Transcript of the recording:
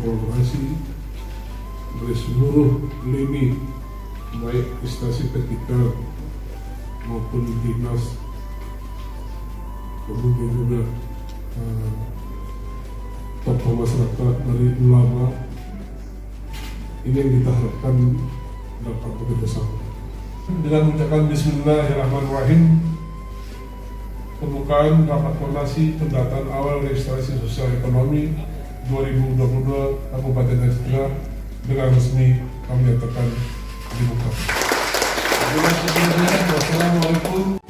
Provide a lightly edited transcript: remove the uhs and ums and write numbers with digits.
berkolaborasi dari seluruh lini, baik instansi vertikal maupun dinas, kemudian juga tokoh masyarakat dari ulama. Ini yang kita harapkan dapat bekerja sama. Dengan mengucapkan Bismillahirrahmanirrahim, pembukaan rapat koordinasi pendataan awal registrasi sosial ekonomi 2022 Kabupaten Aceh Tengah dengan resmi kami nyatakan dibuka. Terima kasih. Wassalamualaikum.